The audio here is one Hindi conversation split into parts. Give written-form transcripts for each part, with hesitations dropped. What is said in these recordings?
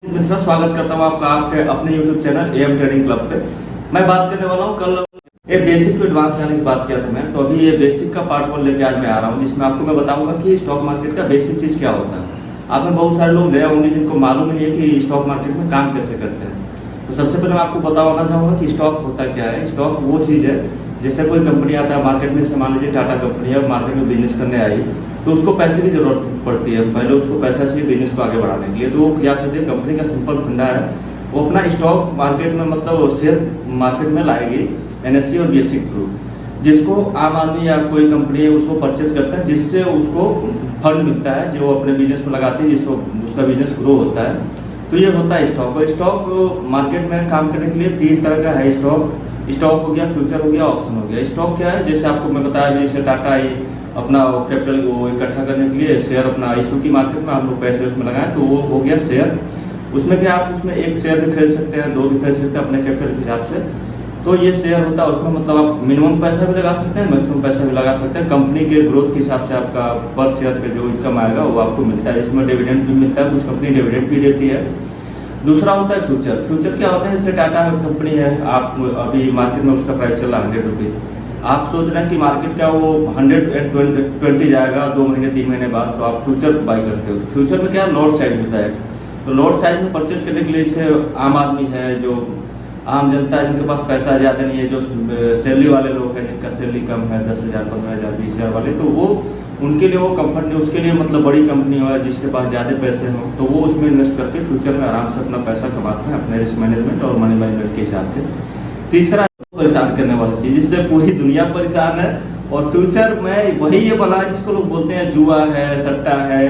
मिश्रा स्वागत करता हूँ आपका आपके अपने YouTube channel M trading club पे। मैं बात करने वाला हूँ कल ये बेसिक टू एडवांस जाने की बात किया था मैं, तो अभी ये बेसिक का पार्ट 1 लेके आज मैं आ रहा हूँ, जिसमें आपको मैं बताऊंगा कि स्टॉक मार्केट का बेसिक चीज़ क्या होता है। आप में बहुत सारे लोग नए होंगे जिनको मालूम नहीं है कि स्टॉक मार्केट में काम कैसे करते हैं। तो सबसे पहले मैं आपको बताना चाहूँगा कि स्टॉक होता क्या है। स्टॉक वो चीज़ है, जैसे कोई कंपनी आता है मार्केट में, से मान लीजिए टाटा कंपनी है, मार्केट में बिजनेस करने आई तो उसको पैसे की जरूरत पड़ती है। पहले उसको पैसा चाहिए बिजनेस को आगे बढ़ाने के लिए, तो वो क्या करती है, कंपनी का सिंपल फंडा है, वो अपना स्टॉक मार्केट में मतलब शेयर मार्केट में लाएगी एनएससी और बीएससी के थ्रू, जिसको आम आदमी या कोई कंपनी है उसको परचेज करता है, जिससे उसको फंड मिलता है जो अपने बिजनेस को लगाती है, जिसको उसका बिजनेस ग्रो होता है। तो ये होता है स्टॉक। और स्टॉक मार्केट में काम करने के लिए 3 तरह का है। स्टॉक हो गया, फ्यूचर हो गया, ऑप्शन हो गया। स्टॉक क्या है, जैसे आपको मैं बताया, जैसे टाटा आई अपना कैपिटल वो इकट्ठा करने के लिए शेयर अपना इशू की मार्केट में हम लोग पैसे उसमें लगाएं, तो वो हो गया शेयर। उसमें क्या आप उसमें एक शेयर भी खरीद सकते हैं, 2 भी खरीद सकते हैं अपने कैपिटल के हिसाब से। तो ये शेयर होता है, उसमें मतलब आप मिनिमम पैसा भी लगा सकते हैं, मैक्सिमम पैसा भी लगा सकते हैं। कंपनी के ग्रोथ के हिसाब से आपका पर शेयर पे जो इनकम आएगा वो आपको मिलता है, जिसमें डिविडेंड भी मिलता है, कुछ कंपनी डिविडेंड भी देती है। दूसरा होता है फ्यूचर। फ्यूचर क्या होता है, जैसे टाटा कंपनी है, आप अभी मार्केट में उसका प्राइस चल रहा है 100 रुपये, आप सोच रहे हैं कि मार्केट का वो 120 जाएगा 2 महीने 3 महीने बाद, तो आप फ्यूचर बाई करते हो। तो फ्यूचर में क्या लॉट साइड होता है, तो लॉट साइड में परचेज करने के लिए जैसे आम आदमी है, जो आम जनता है, जिनके पास पैसा ज़्यादा नहीं है, जो सैलरी वाले लोग हैं, जिनका सैलरी कम है 10,000 15,000 20,000 वाले, तो वो उनके लिए वो कंफर्ट नहीं, उसके लिए मतलब बड़ी कंपनी हो जिसके पास ज़्यादा पैसे हों, तो वो उसमें इन्वेस्ट करके फ्यूचर में आराम से अपना पैसा कमाते हैं अपने रिस्क मैनेजमेंट और मनी मैनेजमेंट के हिसाब से। तीसरा परेशान करने वाली चीज़, जिससे पूरी दुनिया परेशान है, और फ्यूचर में वही ये बना जिसको लोग बोलते हैं जुआ है, सट्टा है।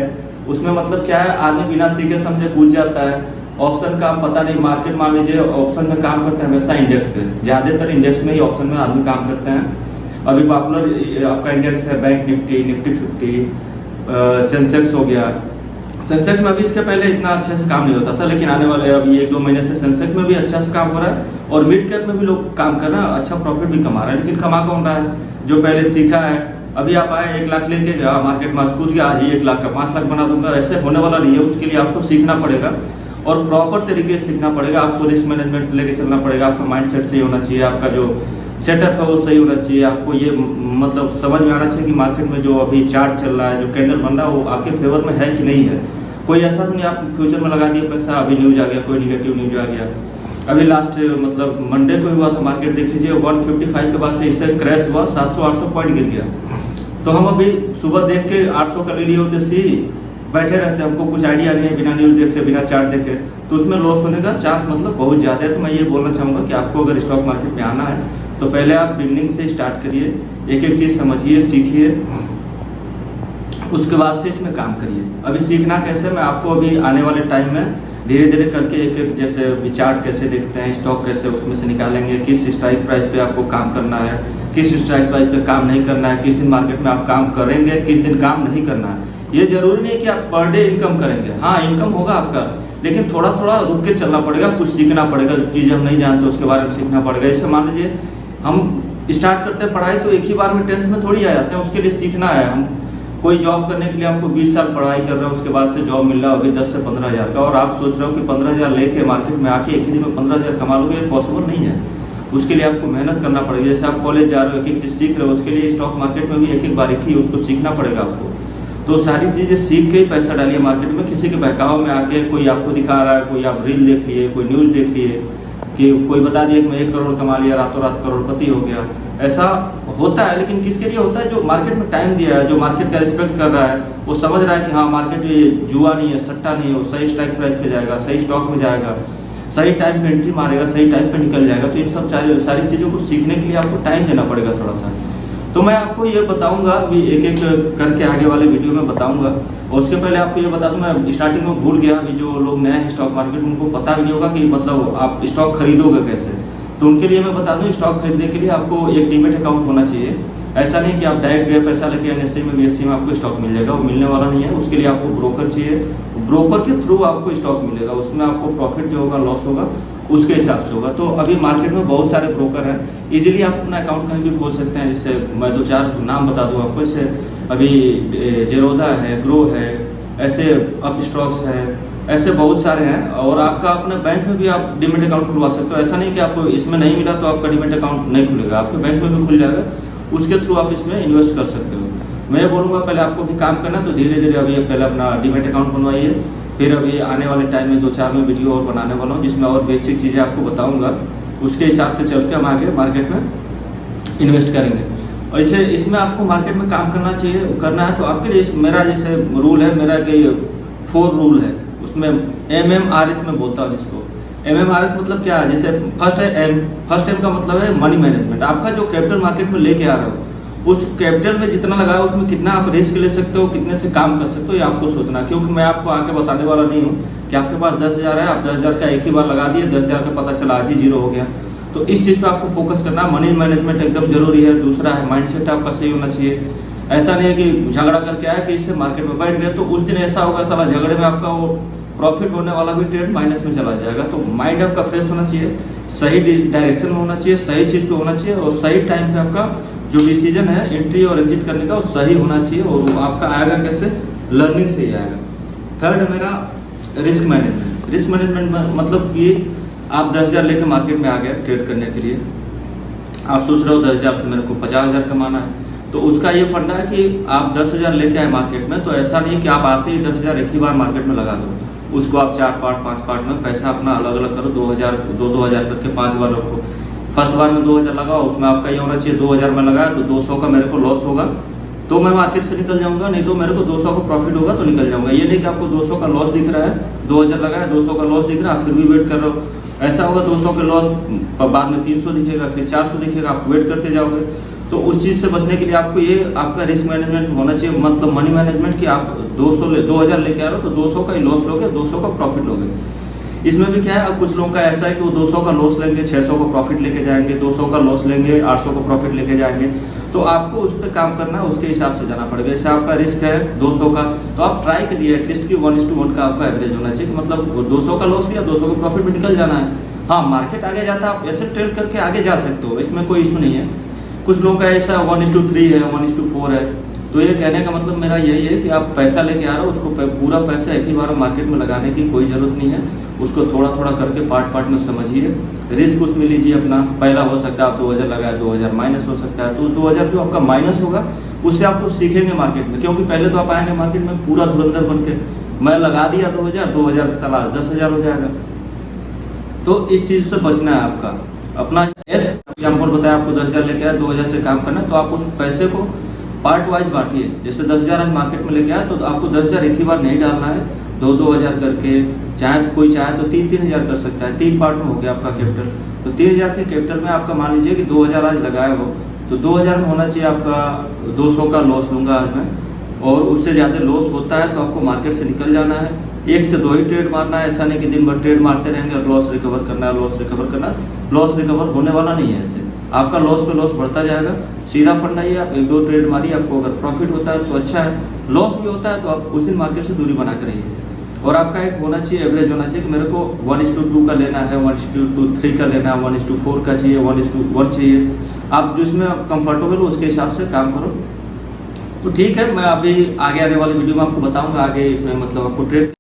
उसमें मतलब क्या है, आदमी बिना सीखे समझे कूद जाता है। ऑप्शन का पता नहीं, मार्केट मान लीजिए ऑप्शन में काम करते हैं हमेशा इंडेक्स पे, ज़्यादातर इंडेक्स में ही ऑप्शन में आदमी काम करते हैं। अभी पॉपुलर आपका इंडेक्स है बैंक निफ्टी, निफ्टी 50, सेंसेक्स हो गया। सेंसेक्स में भी इसके पहले इतना अच्छे से काम नहीं होता था, लेकिन आने वाले अभी 1-2 महीने से सेंसेक्स में भी अच्छा से काम हो रहा है, और मिड कैप में भी लोग काम कर रहे हैं, अच्छा प्रॉफिट भी कमा रहे हैं। लेकिन कमा कौन रहा है, जो पहले सीखा है। अभी आप आए 1 लाख लेके मार्केट में कूद गया, आज ही 1 लाख का 5 लाख बना दूंगा, ऐसे होने वाला नहीं है। उसके लिए आपको सीखना पड़ेगा और प्रॉपर तरीके से सीखना पड़ेगा। आपको रिस्क मैनेजमेंट लेके चलना पड़ेगा, आपका माइंडसेट सही होना चाहिए, आपका जो सेटअप है वो सही होना चाहिए। आपको ये मतलब समझ में आना चाहिए कि मार्केट में जो अभी चार्ट चल रहा है, जो कैंडल बन रहा है, वो आपके फेवर में है कि नहीं है। कोई ऐसा तो नहीं आप फ्यूचर में लगा दिए पैसा, अभी न्यूज आ गया, कोई निगेटिव न्यूज आ गया। अभी लास्ट मतलब मंडे को हुआ था, मार्केट देख लीजिए 155 के बाद से इससे क्रैश हुआ, 700-800 पॉइंट गिर गया। तो हम अभी सुबह देख के 800 का ले लिए होते सी, बैठे रहते, हमको कुछ आइडिया नहीं है, बिना न्यूज देखे बिना चार्ट देखे, तो उसमें लॉस होने का चांस मतलब बहुत ज़्यादा है। तो मैं ये बोलना चाहूँगा कि आपको अगर स्टॉक मार्केट में आना है तो पहले आप बिगनिंग से स्टार्ट करिए, एक एक चीज़ समझिए, सीखिए, उसके बाद से इसमें काम करिए। अभी सीखना कैसे, मैं आपको अभी आने वाले टाइम में धीरे धीरे करके एक एक जैसे चार्ट कैसे देखते हैं, स्टॉक कैसे उसमें से निकालेंगे, किस स्ट्राइक प्राइस पे आपको काम करना है, किस स्ट्राइक प्राइस पे काम नहीं करना है, किस दिन मार्केट में आप काम करेंगे, किस दिन काम नहीं करना है। ये जरूरी नहीं कि आप पर डे इनकम करेंगे, हाँ इनकम होगा आपका, लेकिन थोड़ा थोड़ा रुक के चलना पड़ेगा, कुछ सीखना पड़ेगा, जो चीज़ हम नहीं जानते उसके बारे में सीखना पड़ेगा। जैसे मान लीजिए हम स्टार्ट करते हैं पढ़ाई, तो एक ही बार में 10th में थोड़ी आ जाते हैं, उसके लिए सीखना है। हम कोई जॉब करने के लिए आपको 20 साल पढ़ाई कर रहे हो, उसके बाद से जॉब मिल रहा है अभी 10 से 15,000 का, और आप सोच रहे हो कि 15,000 लेके मार्केट में आके एक ही दिन में 15,000 कमा लोगे, ये पॉसिबल नहीं है। उसके लिए आपको मेहनत करना पड़ेगा। जैसे आप कॉलेज जा रहे हो, एक एक चीज़ सीख रहे हो, उसके लिए स्टॉक मार्केट में भी एक एक बारीकी उसको सीखना पड़ेगा आपको। तो सारी चीज़ें सीख के ही पैसा डालिए मार्केट में। किसी के बहकाव में आके कोई आपको दिखा रहा है, कोई आप रील देख लिए, कोई न्यूज़ देख लिए कि कोई बता दिया कि मैं 1 करोड़ कमा लिया, रातों रात करोड़पति हो गया, ऐसा होता है। लेकिन किसके लिए होता है, जो मार्केट में टाइम दिया है, जो मार्केट का रिस्पेक्ट कर रहा है, वो समझ रहा है कि हाँ मार्केट में जुआ नहीं है, सट्टा नहीं है, वो सही स्ट्राइक प्राइस पे जाएगा, सही स्टॉक में जाएगा, सही टाइम पे एंट्री मारेगा, सही टाइम पे निकल जाएगा। तो इन सब सारी चीज़ों को सीखने के लिए आपको टाइम देना पड़ेगा थोड़ा सा। तो मैं आपको ये बताऊंगा अभी एक एक करके आगे वाले वीडियो में बताऊंगा। और उसके पहले आपको ये बता दूं, मैं स्टार्टिंग में भूल गया, अभी जो लोग नए हैं स्टॉक मार्केट में उनको पता भी नहीं होगा कि मतलब आप स्टॉक खरीदोगे कैसे। तो उनके लिए मैं बता दूं, स्टॉक खरीदने के लिए आपको एक डीमेट अकाउंट होना चाहिए। ऐसा नहीं कि आप डायरेक्ट गए पैसा लेके एनएससी में बीएससी में आपको स्टॉक मिल जाएगा, वो मिलने वाला नहीं है। उसके लिए आपको ब्रोकर चाहिए, ब्रोकर के थ्रू आपको स्टॉक मिलेगा, उसमें आपको प्रॉफिट जो होगा लॉस होगा उसके हिसाब से होगा। तो अभी मार्केट में बहुत सारे ब्रोकर हैं, इजीली आप अपना अकाउंट कहीं भी खोल सकते हैं। जैसे मैं 2-4 नाम बता दूं आपको, जैसे अभी जेरोदा है, ग्रो है, ऐसे अप स्टॉक्स है, ऐसे बहुत सारे हैं। और आपका अपने बैंक में भी आप डीमेट अकाउंट खुलवा सकते हो। ऐसा नहीं कि आपको इसमें नहीं मिला तो आपका डीमेट अकाउंट नहीं खुलेगा, आपके बैंक में भी खुल जाएगा, उसके थ्रू आप इसमें इन्वेस्ट कर सकते हो। मैं बोलूँगा पहले आपको भी काम करना, तो धीरे धीरे अभी पहले अपना डीमेट अकाउंट बनवाइए, फिर अभी आने वाले टाइम में 2-4 में वीडियो और बनाने वाला हूँ जिसमें और बेसिक चीज़ें आपको बताऊँगा, उसके हिसाब से चल के हम आगे मार्केट में इन्वेस्ट करेंगे। और इसे इसमें आपको मार्केट में काम करना है तो आपके लिए मेरा जैसे रूल है, मेरा कि 4 रूल है, उसमें MMRS में बोलता हूँ जिसको। MMRS मतलब क्या है, जैसे फर्स्ट एम का मतलब है मनी मैनेजमेंट। आपका जो कैपिटल मार्केट में लेके आ रहे हो, उस कैपिटल में जितना लगाया उसमें कितना आप रिस्क ले सकते हो, कितने से काम कर सकते हो, ये आपको सोचना। क्योंकि मैं आपको आके बताने वाला नहीं हूँ कि आपके पास 10,000 है, आप 10,000 का एक ही बार लगा दिए, 10,000 का पता चला आज ही 0 हो गया। तो इस चीज़ पे आपको फोकस करना, मनी मैनेजमेंट एकदम जरूरी है। दूसरा है माइंडसेट आपका सही होना चाहिए। ऐसा नहीं है कि झगड़ा करके आया कि इससे मार्केट में बैठ गए तो उस दिन ऐसा होगा साला झगड़े में आपका वो प्रॉफिट होने वाला भी ट्रेड माइनस में चला जाएगा। तो माइंड आपका फ्रेश होना चाहिए, सही डायरेक्शन में होना चाहिए, सही चीज़ पे होना चाहिए, और सही टाइम पे आपका जो डिसीजन है एंट्री और एग्जिट करने का वो सही होना चाहिए। और वो आपका आएगा कैसे, लर्निंग से ही आएगा। थर्ड है मेरा रिस्क मैनेजमेंट। रिस्क मैनेजमेंट मतलब कि आप 10,000 लेके मार्केट में आ गए ट्रेड करने के लिए, आप सोच रहे हो 10,000 से मेरे को 50,000 कमाना है, तो उसका ये फंडा है कि आप 10,000 लेके आए मार्केट में, तो ऐसा नहीं कि आप आते ही 10,000 एक ही बार मार्केट में लगा दो। उसको आप 4 पार्ट 5 पार्ट में पैसा अपना अलग अलग करो, 2,000 करके 5 बार रखो। फर्स्ट बार में 2,000 लगाओ, उसमें आपका ये होना चाहिए 2,000 में लगाया तो 200 का मेरे को लॉस होगा तो मैं मार्केट से निकल जाऊंगा, नहीं तो मेरे को 200 का प्रॉफिट होगा तो निकल जाऊंगा। ये नहीं कि आपको 200 का लॉस दिख रहा है, 2,000 लगाया 200 का लॉस दिख रहा है, आप फिर भी वेट कर रहे हो। ऐसा होगा 200 के लॉस बाद में 300 दिखेगा, फिर 400 दिखेगा, आप वेट करते जाओगे। तो उस चीज़ से बचने के लिए आपको ये आपका रिस्क मैनेजमेंट होना चाहिए, मतलब मनी मैनेजमेंट, कि आप 2,000 लेके आ रहे हो तो 200 का ही लॉस लोगे, 200 का प्रॉफिट लोगे। इसमें भी क्या है, अब कुछ लोगों का ऐसा है कि वो 200 का लॉस लेंगे, 600 का प्रॉफिट लेके जाएंगे, 200 का लॉस लेंगे, 800 का प्रॉफिट लेके जाएंगे। तो आपको उस पर काम करना है, उसके हिसाब से जाना पड़ेगा। जैसे आपका रिस्क है 200 का, तो आप ट्राई करिए एटलीस्ट कि 1:1 का आपका एवरेज होना चाहिए, मतलब 200 का लॉस लिया 200 का प्रॉफिट में निकल जाना है। हाँ, मार्केट आगे जाता है, आप ऐसे ट्रेड करके आगे जा सकते हो, इसमें कोई इशू नहीं है। कुछ लोगों का ऐसा 1:3 है, 1:4 है। तो ये कहने का मतलब मेरा यही है कि आप पैसा लेके आ रहे हो, उसको पूरा पैसा एक ही बार मार्केट में लगाने की कोई जरूरत नहीं है। उसको थोड़ा थोड़ा करके पार्ट में समझिए, रिस्क उसमें लीजिए अपना। पहला हो सकता है आप 2,000 लगाए, 2,000 माइनस हो सकता है, तो 2,000 जो आपका माइनस होगा उससे आपको सीखेंगे मार्केट में। क्योंकि पहले तो आप आएंगे मार्केट में पूरा धुरंधर बन के, मैं लगा दिया 2,000 का साला 10,000 हो जाएगा। तो इस चीज से बचना है आपका। अपना एग्जाम्पल बताया, आपको 10,000 लेके आया, 2,000 से काम करना है, तो आप उस पैसे को पार्ट वाइज बांटिए। जैसे 10,000 आज मार्केट में लेके आया तो आपको 10,000 एक ही बार नहीं डालना है, 2,000 करके, चाहे कोई चाहे तो 3,000 कर सकता है। 3 पार्ट में हो गया आपका कैपिटल। तो 3,000 के कैपिटल में आपका मान लीजिए कि 2,000 आज लगाए हो, तो 2,000 में होना चाहिए आपका 200 का लॉस लूंगा आज मैं, और उससे ज़्यादा लॉस होता है तो आपको मार्केट से निकल जाना है। 1 से 2 ही ट्रेड मारना है, ऐसा नहीं कि दिन भर ट्रेड मारते रहेंगे और लॉस रिकवर करना है, लॉस रिकवर करना है। लॉस रिकवर होने वाला नहीं है, इससे आपका लॉस पे लॉस बढ़ता जाएगा। सीधा फंडा ही आप 1-2 ट्रेड मारिए, आपको अगर प्रॉफिट होता है तो अच्छा है, लॉस भी होता है तो आप उस दिन मार्केट से दूरी बना कर रहिए। और आपका एक होना चाहिए, एवरेज होना चाहिए कि मेरे को 1:2 का लेना है, 1:3 का लेना है, 1:4 का चाहिए, 1:1 चाहिए। आप जिसमें कंफर्टेबल हो उसके हिसाब से काम करो। तो ठीक है, मैं अभी आगे आने वाली वीडियो में आपको बताऊंगा आगे इसमें मतलब आपको ट्रेड